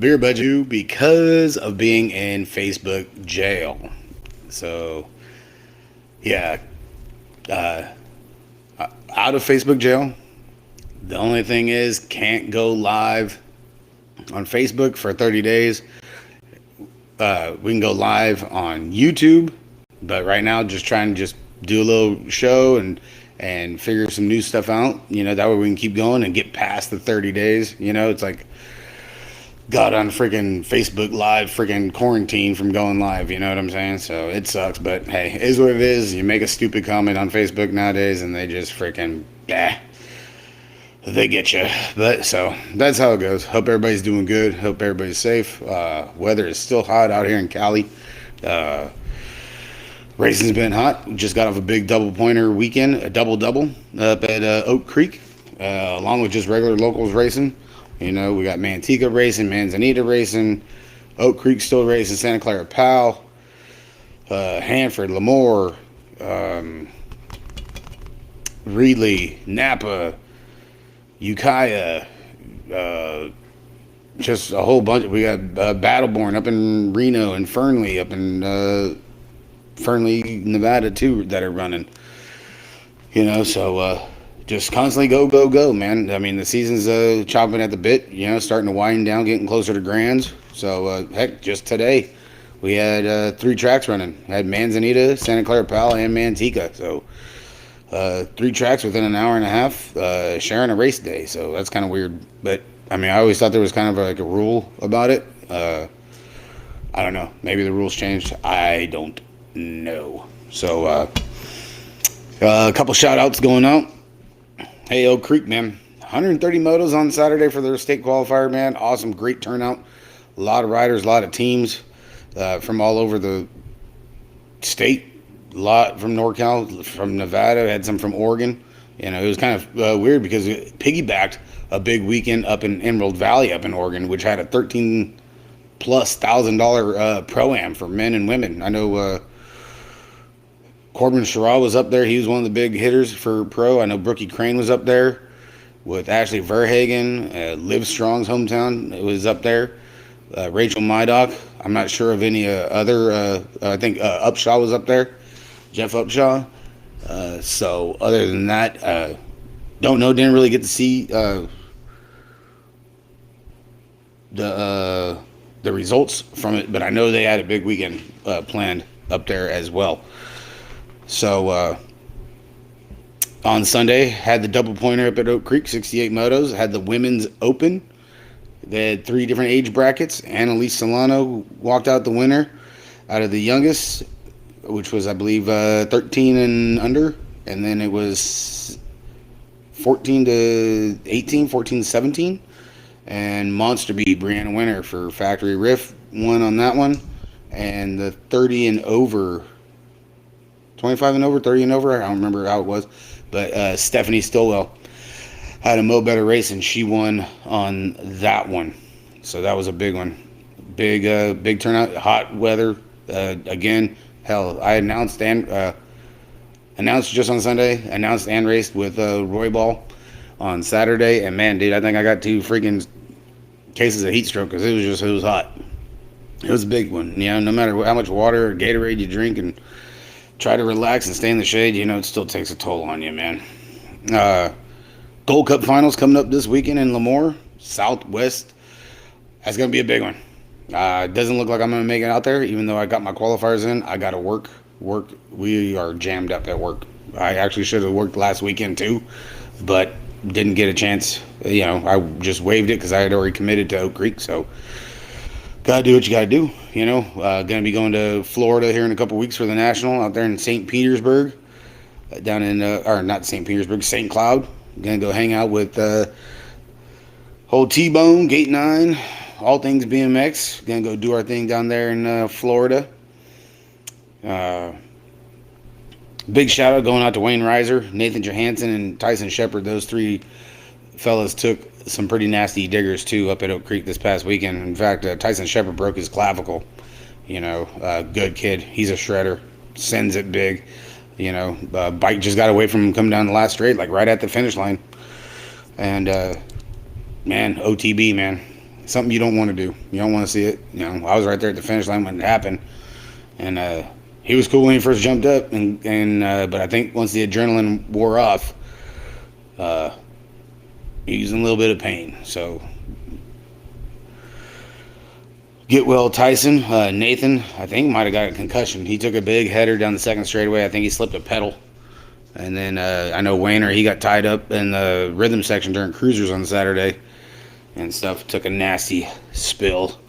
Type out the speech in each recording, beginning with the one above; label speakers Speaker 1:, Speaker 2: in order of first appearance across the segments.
Speaker 1: Beer budget because of being in Facebook jail. So, yeah, uh, out of Facebook jail. The only thing is, can't go live on Facebook for 30 days. We can go live on YouTube, but right now, just trying to just do a little show and figure some new stuff out. That way we can keep going and get past the 30 days. It's like got on freaking Facebook Live, freaking quarantine from going live. You know what I'm saying? So it sucks, but hey, it is what it is. You make a stupid comment on Facebook nowadays, and they just freaking they get you. But so that's how it goes. Hope everybody's doing good. Hope everybody's safe. Weather is still hot out here in Cali. Racing's been hot. Just got off a big double pointer weekend, a double up at Oak Creek, along with just regular locals racing. We got Manteca racing, Manzanita racing, Oak Creek still racing, Santa Clara Powell, Hanford, Lemoore, Reedley, Napa, Ukiah, just a whole bunch. We got Battleborn up in Reno and Fernley up in Fernley, Nevada too that are running. So just constantly go, man. I mean, the season's chopping at the bit. Starting to wind down, getting closer to grands. So heck, just today we had 3 tracks running. Had Manzanita, Santa Clara Powell, and Manteca. So 3 tracks within an hour and a half, sharing a race day. So that's kind of weird. But I mean, I always thought there was kind of like a rule about it. I don't know. Maybe the rules changed. I don't know. So a couple shout outs going out. Hey, Oak Creek, man. 130 motos on Saturday for their state qualifier, man. Awesome, great turnout. A lot of riders, a lot of teams from all over the state. A lot from NorCal, from Nevada, had some from Oregon. It was kind of weird because it piggybacked a big weekend up in Emerald Valley up in Oregon, which had a $13,000+ pro-am for men and women. I know Corbin Sherrod was up there. He was one of the big hitters for pro. I know Brookie Crane was up there with Ashley Verhagen. Liv Strong's hometown was up there. Rachel Mydock. I'm not sure of any other. I think Upshaw was up there. Jeff Upshaw. So other than that, don't know. Didn't really get to see the results from it, but I know they had a big weekend planned up there as well. So on Sunday, had the double pointer up at Oak Creek, 68 motos. Had the women's open. They had 3 different age brackets. Annalise Solano walked out the winner out of the youngest, which was, I believe, 13 and under. And then it was 14 to 18, 14 to 17. And Monster beat Brianna Winter for Factory Riff, won on that one. And the 30 and over, 25 and over, 30 and over, I don't remember how it was. But Stephanie Stillwell had a Mo Better race, and she won on that one. So that was a big one. Big turnout, hot weather. Again, hell, I announced just on Sunday, announced and raced with Roy Ball on Saturday. And man, dude, I think I got 2 freaking cases of heat stroke because it was hot. It was a big one. No matter how much water or Gatorade you drink and try to relax and stay in the shade, it still takes a toll on you, man. Gold Cup finals coming up this weekend in Lemoore, Southwest. That's going to be a big one. It doesn't look like I'm going to make it out there, even though I got my qualifiers in. I got to work. We are jammed up at work. I actually should have worked last weekend too, but didn't get a chance. I just waived it because I had already committed to Oak Creek, so gotta do what you gotta do. Gonna be going to Florida here in a couple weeks for the National out there in St. Petersburg, down in or not St. Petersburg, St. Cloud. Gonna go hang out with old T-Bone, Gate 9, all things BMX. Gonna go do our thing down there in Florida. Big shout out going out to Wayne Reiser, Nathan Johansson, and Tyson Shepard. Those 3 fellas took some pretty nasty diggers too up at Oak Creek this past weekend. In fact, Tyson Shepard broke his clavicle. Good kid. He's a shredder. Sends it big. Bike just got away from him coming down the last straight, like right at the finish line. And man, OTB, man. something you don't want to do. You don't want to see it. You know, I was right there at the finish line when it happened, and he was cool when he first jumped up, and but I think once the adrenaline wore off, he was in a little bit of pain. So get well, Tyson. Nathan, I think, might have got a concussion. He took a big header down the second straightaway. I think he slipped a pedal. And then I know Wayner, he got tied up in the rhythm section during cruisers on Saturday and stuff. Took a nasty spill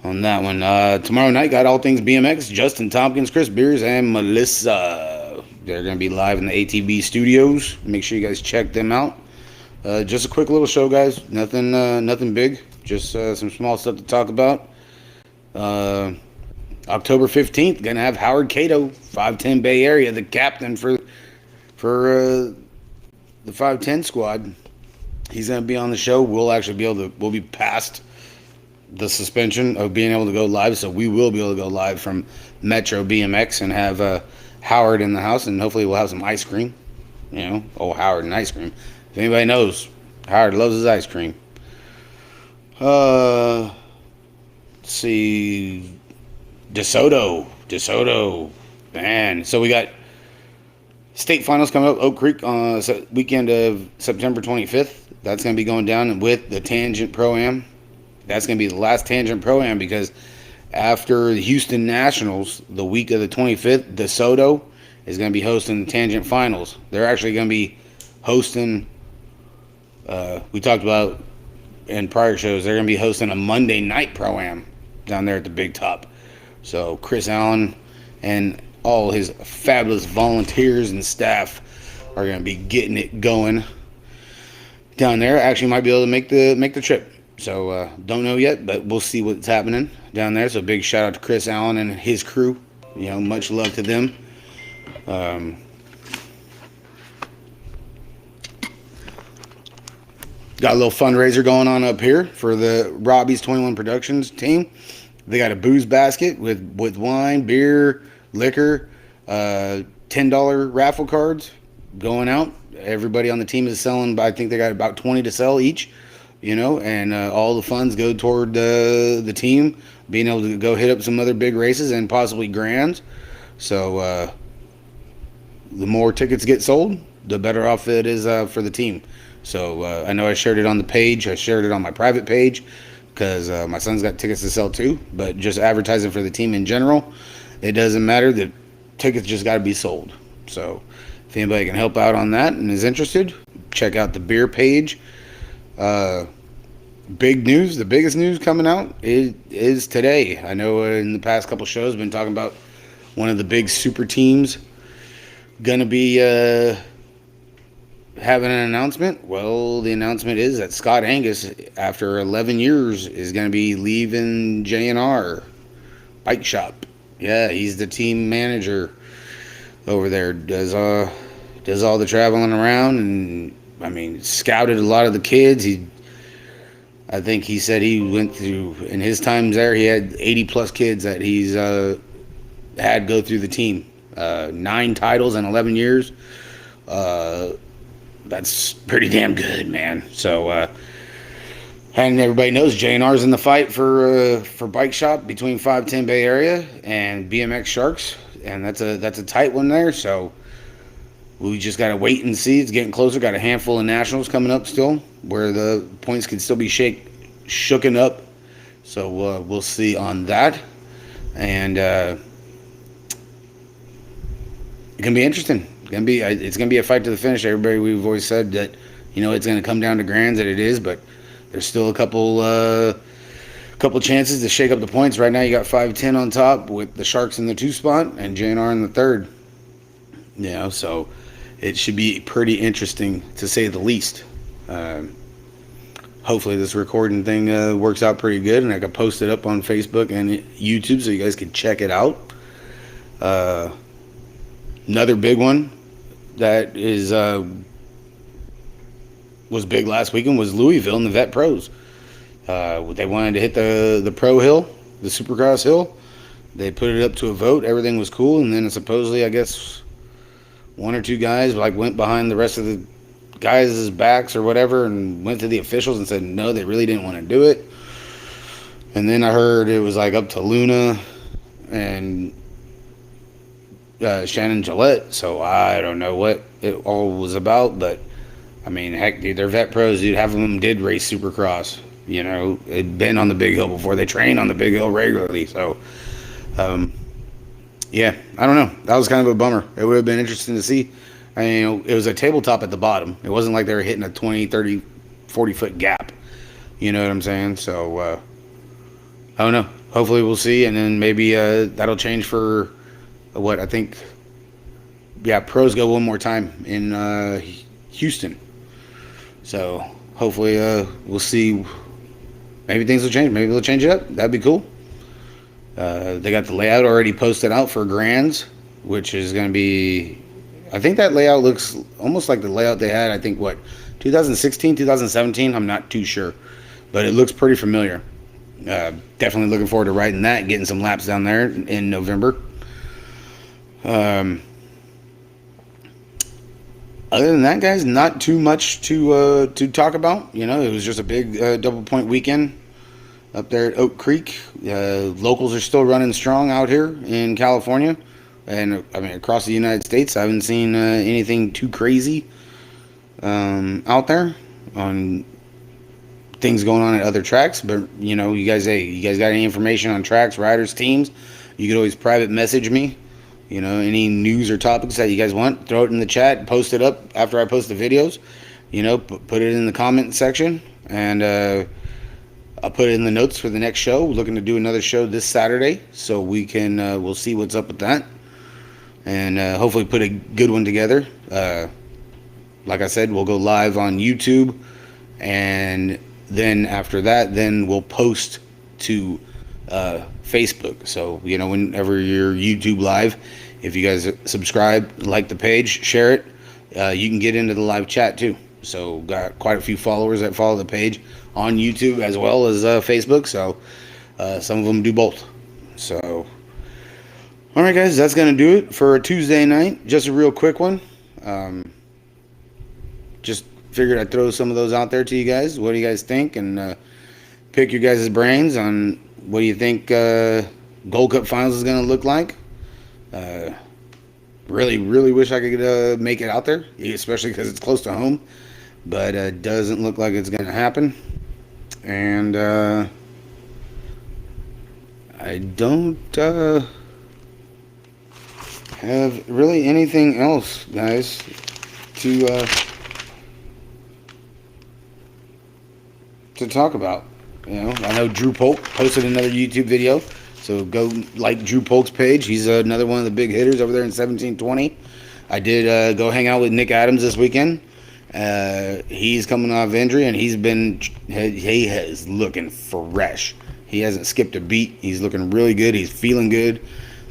Speaker 1: on that one. Tomorrow night, got All Things BMX. Justin Tompkins, Chris Beers, and Melissa. They're going to be live in the ATB studios. Make sure you guys check them out. Just a quick little show, guys. Nothing big. Just some small stuff to talk about. October 15th, going to have Howard Cato, 510 Bay Area, the captain for the 510 squad. He's going to be on the show. We'll be past the suspension of being able to go live, so we will be able to go live from Metro BMX and have Howard in the house, and hopefully we'll have some ice cream. You know, Howard and ice cream. If anybody knows, Howard loves his ice cream. Let's see, DeSoto, man. So we got state finals coming up, Oak Creek on weekend of September 25th. That's going to be going down with the Tangent Pro-Am. That's going to be the last Tangent Pro-Am because after the Houston Nationals, the week of the 25th, DeSoto is going to be hosting the Tangent Finals. They're actually going to be hosting, we talked about in prior shows, they're going to be hosting a Monday night Pro-Am down there at the Big Top. So Chris Allen and all his fabulous volunteers and staff are going to be getting it going down there. Actually might be able to make the trip. So don't know yet, but we'll see what's happening down there. So big shout out to Chris Allen and his crew. You know, much love to them. Got a little fundraiser going on up here for the Robbie's 21 Productions team. They got a booze basket with wine, beer, liquor, $10 raffle cards going out. Everybody on the team is selling, I think they got about 20 to sell each, you know, and all the funds go toward the team being able to go hit up some other big races and possibly grands. So the more tickets get sold, the better off it is for the team. So I know I shared it on the page. I shared it on my private page because my son's got tickets to sell too. But just advertising for the team in general, it doesn't matter. The tickets just got to be sold. So if anybody can help out on that and is interested, check out the beer page. Big news, the biggest news coming out is today. I know in the past couple shows I've been talking about one of the big super teams going to be having an announcement. Well, the announcement is that Scott Angus, after 11 years, is going to be leaving J&R Bike Shop. Yeah, he's the team manager over there. Does all the traveling around, and I mean, scouted a lot of the kids. I think he said he went through, in his times there, he had 80 plus kids that he's had go through the team. 9 titles in 11 years. That's pretty damn good, man. So, and everybody knows J&R's in the fight for Bike Shop between 510 Bay Area and BMX Sharks, and that's a tight one there. So we just gotta wait and see. It's getting closer. Got a handful of nationals coming up still, where the points can still be shooken up. So we'll see on that, and it can be interesting. It's gonna be a fight to the finish. Everybody, we've always said that, you know, it's gonna come down to grands, and it is, but there's still a couple chances to shake up the points. Right now, you got 510 on top with the Sharks in the 2 spot and J&R in the 3rd. You know, so it should be pretty interesting to say the least. Hopefully, this recording thing works out pretty good, and I can post it up on Facebook and YouTube so you guys can check it out. Another big one that is was big last weekend was Louisville and the Vet Pros. They wanted to hit the Pro Hill, the Supercross Hill. They put it up to a vote. Everything was cool, and then supposedly, I guess, 1 or 2 guys went behind the rest of guys' backs or whatever, and went to the officials and said no, they really didn't want to do it. And then I heard it was like up to Luna and Shannon Gillette. So I don't know what it all was about, but I mean, heck, dude, they're vet pros, dude. Half of them did race Supercross. You know, they'd been on the big hill before. They train on the big hill regularly. So, yeah, I don't know. That was kind of a bummer. It would have been interesting to see. I mean, you know, it was a tabletop at the bottom. It wasn't like they were hitting a 20, 30, 40-foot gap. You know what I'm saying? So, I don't know. Hopefully we'll see. And then maybe that'll change for what I think. Yeah, pros go one more time in Houston. So hopefully we'll see. Maybe things will change. Maybe they'll change it up. That'd be cool. They got the layout already posted out for Grands, which is going to be, I think that layout looks almost like the layout they had, I think, 2016, 2017? I'm not too sure. But it looks pretty familiar. Definitely looking forward to riding that and getting some laps down there in November. Other than that, guys, not too much to talk about. You know, it was just a big double point weekend up there at Oak Creek. Locals are still running strong out here in California, and I mean across the United States. I haven't seen anything too crazy out there on things going on at other tracks. But you know, you guys got any information on tracks, riders, teams? You could always private message me. You know, any news or topics that you guys want, throw it in the chat, post it up after I post the videos. You know, put it in the comment section, and I'll put it in the notes for the next show. We're looking to do another show this Saturday, so we can we'll see what's up with that, and hopefully put a good one together. Like I said, we'll go live on YouTube, and then after that, then we'll post to Facebook. So, you know, whenever you're YouTube live, if you guys subscribe, like the page, share it, you can get into the live chat too. So got quite a few followers that follow the page on YouTube as well as Facebook. So some of them do both. So, all right, guys, that's going to do it for a Tuesday night. Just a real quick one. Just figured I'd throw some of those out there to you guys. What do you guys think? And pick your guys' brains on what do you think Gold Cup Finals is going to look like. Really wish I could make it out there, especially because it's close to home. But it doesn't look like it's going to happen. And I don't have really anything else, guys, to talk about. You know, I know Drew Polk posted another YouTube video, so go like Drew Polk's page. He's another one of the big hitters over there in 1720. I did go hang out with Nick Adams this weekend. He's coming off injury, and he is looking fresh. He hasn't skipped a beat. He's looking really good. He's feeling good,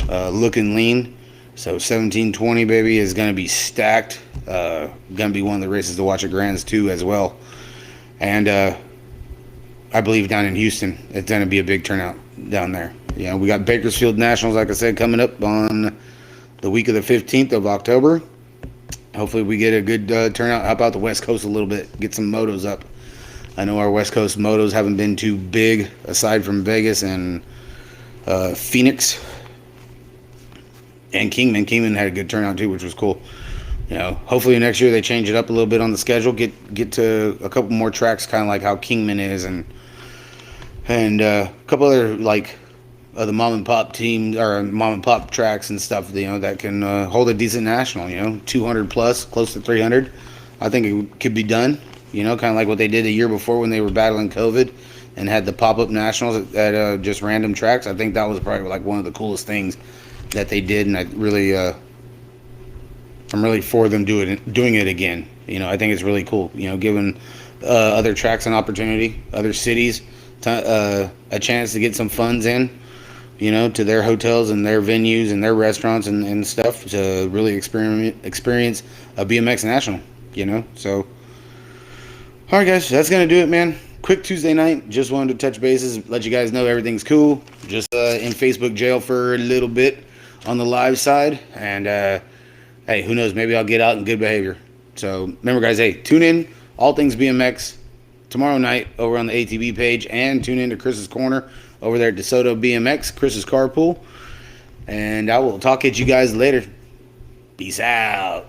Speaker 1: looking lean. So 1720, baby, is going to be stacked. Going to be one of the races to watch at Grands too as well. And I believe down in Houston, it's going to be a big turnout down there. You know, we got Bakersfield Nationals, like I said, coming up on the week of the 15th of October. Hopefully we get a good turnout. How about the West Coast a little bit? Get some motos up. I know our West Coast motos haven't been too big, aside from Vegas and Phoenix and Kingman. Kingman had a good turnout too, which was cool. You know, hopefully next year they change it up a little bit on the schedule. Get to a couple more tracks, kind of like how Kingman is, and a couple other like the mom and pop teams or mom and pop tracks and stuff. You know, that can hold a decent national. You know, 200 plus, close to 300. I think it could be done. You know, kind of like what they did a year before when they were battling COVID and had the pop-up nationals at just random tracks. I think that was probably like one of the coolest things that they did, and I really, I'm really for them doing it again. You know, I think it's really cool. You know, giving other tracks an opportunity, other cities a chance to get some funds in. You know, to their hotels and their venues and their restaurants and stuff to really experience a BMX national. You know, so. All right, guys, that's going to do it, man. Quick Tuesday night. Just wanted to touch bases, let you guys know everything's cool. Just in Facebook jail for a little bit on the live side. And, hey, who knows? Maybe I'll get out in good behavior. So remember, guys, hey, tune in All Things BMX tomorrow night over on the ATV page, and tune in to Chris's Corner over there at DeSoto BMX, Chris's Carpool. And I will talk at you guys later. Peace out.